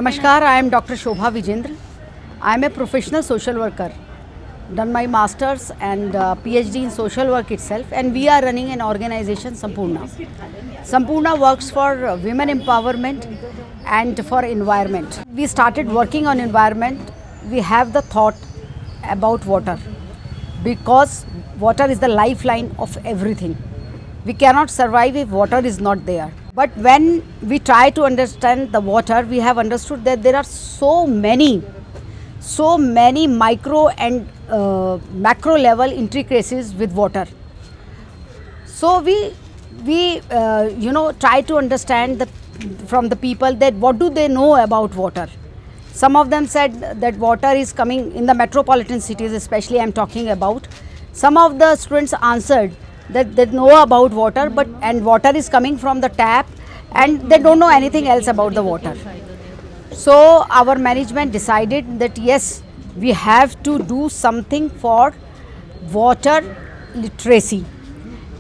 Namaskar, I am Dr. Shobha Vijendra. I am a professional social worker, done my masters and PhD in social work itself, and we are running an organization, Sampurna. Sampurna works for women empowerment and for environment. We started working on environment. We have the thought about water because water is the lifeline of everything. We cannot survive if water is not there. But when we try to understand the water, we have understood that there are so many micro and macro level intricacies with water. So we try to understand from the people that what do they know about water. Some of them said that water is coming in the metropolitan cities, especially I am talking about. Some of the students answered that they know about water, and water is coming from the tap, and they don't know anything else about the water. So our management decided that yes, we have to do something for water literacy.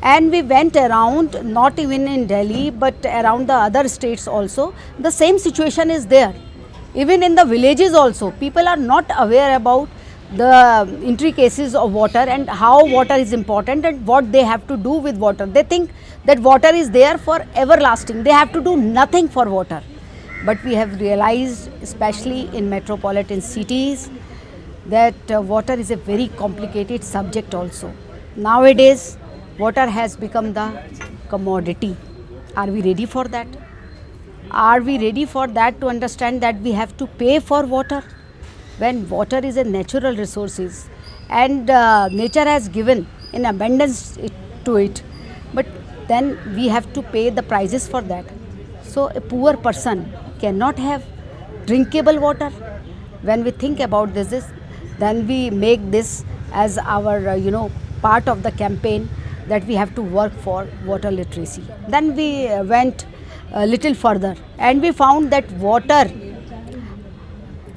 And we went around, not even in Delhi, but around the other states also. The same situation is there. Even in the villages also, people are not aware about the intricacies of water and how water is important and what they have to do with water. They think that water is there for everlasting. They have to do nothing for water. But we have realized, especially in metropolitan cities, that water is a very complicated subject also. Nowadays, water has become the commodity. Are we ready for that? Are we ready for that, to understand that we have to pay for water? When water is a natural resources and nature has given in abundance to it, but then we have to pay the prices for that. So a poor person cannot have drinkable water. When we think about this, then we make this as our part of the campaign, that we have to work for water literacy. Then we went a little further and we found that water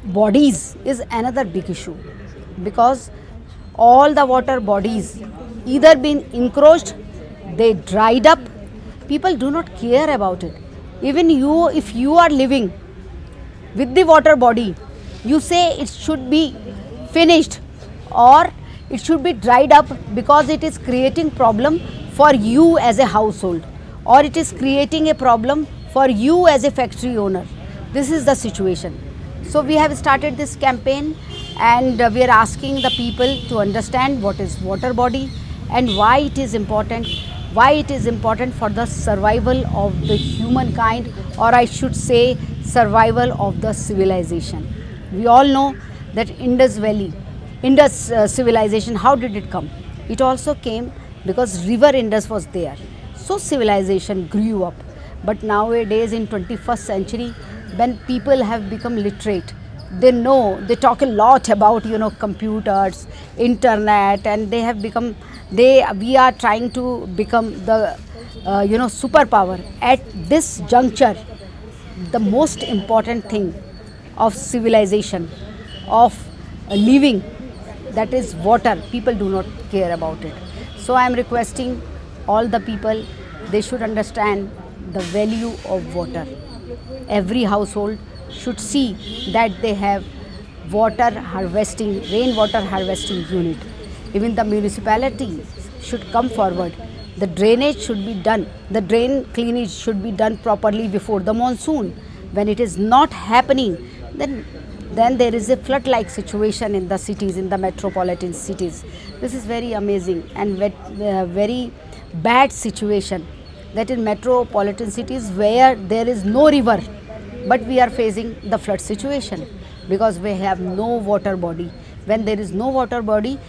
bodies is another big issue, because all the water bodies either been encroached, they dried up, people do not care about it. Even you, if you are living with the water body, you say it should be finished or it should be dried up because it is creating problem for you as a household, or it is creating a problem for you as a factory owner. This is the situation. So we have started this campaign, and we are asking the people to understand what is water body and why it is important for the survival of the humankind, or I should say survival of the civilization. We all know that Indus civilization, how did it come? It also came because river Indus was there. So civilization grew up. But nowadays in 21st century, when people have become literate, they talk a lot about computers, internet, and we are trying to become the superpower. At this juncture, the most important thing of civilization, of living, that is water, people do not care about it. So I am requesting all the people, they should understand the value of water. Every household should see that they have water harvesting, rainwater harvesting unit. Even the municipality should come forward. The drainage should be done. The drain cleanage should be done properly before the monsoon. When it is not happening, then there is a flood-like situation in the cities, in the metropolitan cities. This is very amazing and very bad situation, that in metropolitan cities where there is no river, but we are facing the flood situation because we have no water body. When there is no water body,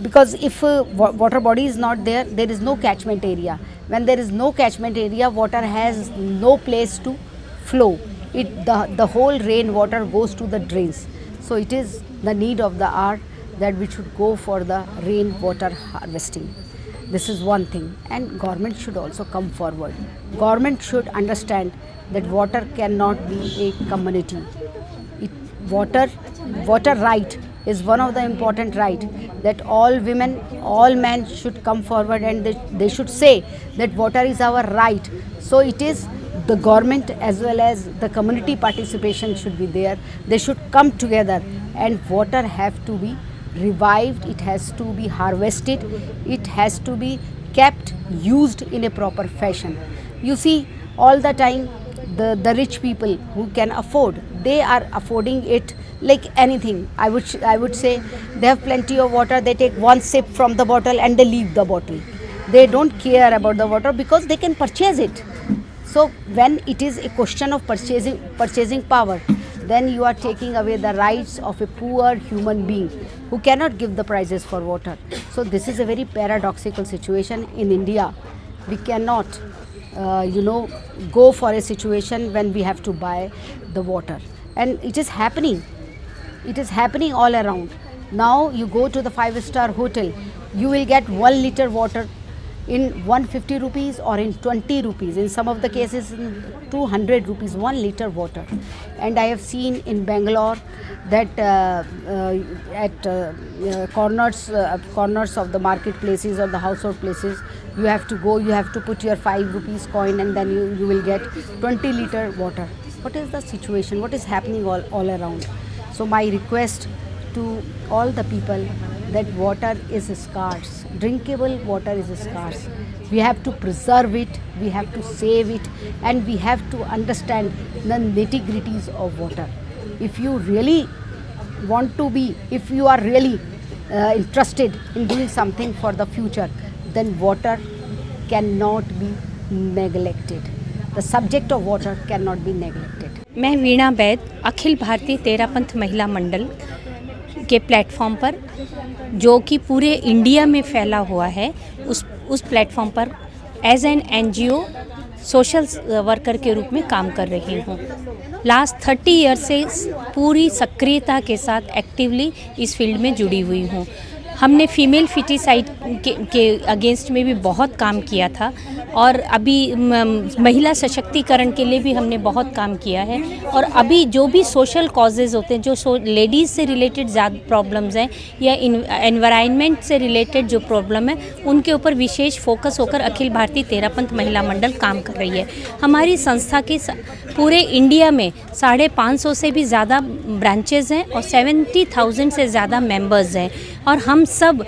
because if water body is not there, there is no catchment area. When there is no catchment area, water has no place to flow. The whole rainwater goes to the drains. So it is the need of the hour that we should go for the rainwater harvesting. This is one thing, and government should also come forward. Government should understand that water cannot be a commodity. Water right is one of the important right, that all women, all men should come forward and they should say that water is our right. So it is the government as well as the community participation should be there. They should come together, and water have to be revived, it has to be harvested, it has to be kept, used in a proper fashion. You see, all the time the rich people who can afford, they are affording it like anything. I would say they have plenty of water, they take one sip from the bottle and they leave the bottle. They don't care about the water because they can purchase it. So when it is a question of purchasing power, then you are taking away the rights of a poor human being who cannot give the prices for water. So this is a very paradoxical situation in India. We cannot go for a situation when we have to buy the water, and it is happening all around. Now you go to the 5-star hotel, you will get 1 liter water in 150 rupees or in 20 rupees, in some of the cases in 200 rupees, 1 liter water. And I have seen in Bangalore that at corners of the marketplaces or the household places, you have to put your 5 rupees coin, and then you will get 20 liter water. What is the situation? What is happening all around? So my request to all the people, that water is scarce, drinkable water is scarce. We have to preserve it, we have to save it, and we have to understand the nitty-gritties of water. If you really want to be, if you are really interested in doing something for the future, then water cannot be neglected. The subject of water cannot be neglected. मैं वीणा बैद अखिल भारतीय तेरापंथ महिला मंडल के platform पर, जो कि पूरे India में फैला हुआ है, उस प्लेटफॉर्म पर as an NGO social worker के रूप में काम कर रही हूँ। लास्ट 30 ईयर से पूरी सक्रियता के साथ एक्टिवली इस फील्ड में जुड़ी हुई हूँ। हमने फीमेल फिटिसाइड के अगेंस्ट में भी बहुत काम किया था, और अभी महिला सशक्तिकरण के लिए भी हमने बहुत काम किया है। और अभी जो भी सोशल कॉजेज़ होते हैं, जो लेडीज़ से रिलेटेड ज़्यादा प्रॉब्लम्स हैं या एनवायरनमेंट से रिलेटेड जो प्रॉब्लम है, उनके ऊपर विशेष फोकस होकर अखिल भारतीय तेरापंथ महिला मंडल काम कर रही है। हमारी संस्था के पूरे इंडिया में 550 से भी ज़्यादा ब्रांचेज़ हैं और 70,000 से ज़्यादा मेंबर्स हैं, और हम सब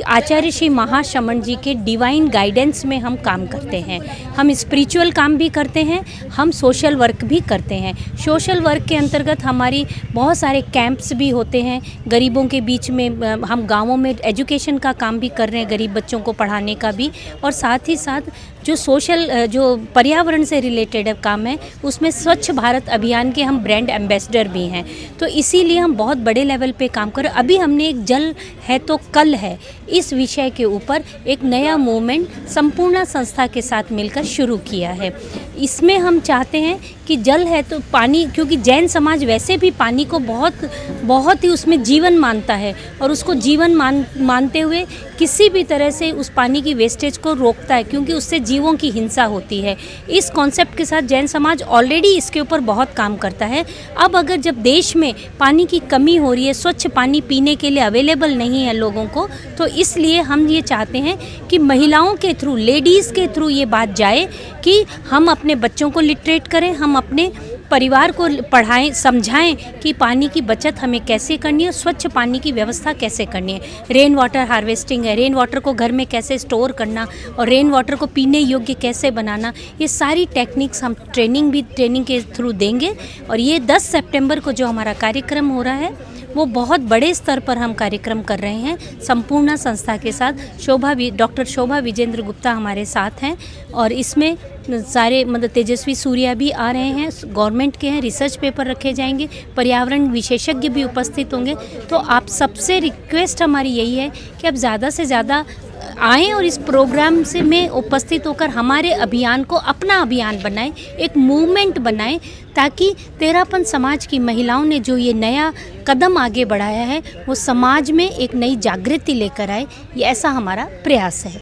आचार्य श्री महाशमन जी के डिवाइन गाइडेंस में हम काम करते हैं। हम स्पिरिचुअल काम भी करते हैं, हम सोशल वर्क भी करते हैं। सोशल वर्क के अंतर्गत हमारी बहुत सारे कैंप्स भी होते हैं गरीबों के बीच में। हम गांवों में एजुकेशन का काम भी कर रहे हैं, गरीब बच्चों को पढ़ाने का भी, और साथ ही साथ जो सोशल जो पर्यावरण से रिलेटेड काम है, उसमें स्वच्छ भारत अभियान के हम ब्रांड एम्बेसडर भी हैं। तो इसीलिए हम बहुत बड़े लेवल पे काम कर रहे हैं। अभी हमने एक जल है तो कल है, इस विषय के ऊपर एक नया मूवमेंट संपूर्ण संस्था के साथ मिलकर शुरू किया है। इसमें हम चाहते हैं कि जल है तो पानी, क्योंकि जैन समाज वैसे भी पानी को बहुत ही उसमें जीवन मानता है, और उसको जीवन मानते हुए किसी भी तरह से उस पानी की वेस्टेज को रोकता है, क्योंकि उससे जीवों की हिंसा होती है। इस कॉन्सेप्ट के साथ जैन समाज ऑलरेडी इसके ऊपर बहुत काम करता है। अब अगर जब देश में पानी की कमी हो रही है, स्वच्छ पानी पीने के लिए अवेलेबल नहीं है लोगों को, तो इसलिए हम ये चाहते हैं कि महिलाओं के थ्रू, लेडीज़ के थ्रू ये बात जाए कि हम अपने बच्चों को लिटरेट करें, हम अपने परिवार को पढ़ाएं, समझाएं कि पानी की बचत हमें कैसे करनी है, स्वच्छ पानी की व्यवस्था कैसे करनी है। रेन वाटर हार्वेस्टिंग है, रेन वाटर को घर में कैसे स्टोर करना और रेन वाटर को पीने योग्य कैसे बनाना, ये सारी टेक्निक्स हम ट्रेनिंग के थ्रू देंगे। और ये 10 सितंबर को जो हमारा कार्यक्रम हो रहा है, वो बहुत बड़े स्तर पर हम कार्यक्रम कर रहे हैं संपूर्ण संस्था के साथ। डॉक्टर शोभा विजेंद्र गुप्ता हमारे साथ हैं, और इसमें सारे तेजस्वी सूर्या भी आ रहे हैं, गवर्नमेंट के हैं, रिसर्च पेपर रखे जाएंगे, पर्यावरण विशेषज्ञ भी उपस्थित होंगे। तो आप सबसे रिक्वेस्ट हमारी यही है कि आप ज़्यादा से ज़्यादा आएँ और इस प्रोग्राम से में उपस्थित होकर हमारे अभियान को अपना अभियान बनाएं, एक मूवमेंट बनाएं, ताकि तेरापंथ समाज की महिलाओं ने जो ये नया कदम आगे बढ़ाया है, वो समाज में एक नई जागृति लेकर आए। ये ऐसा हमारा प्रयास है।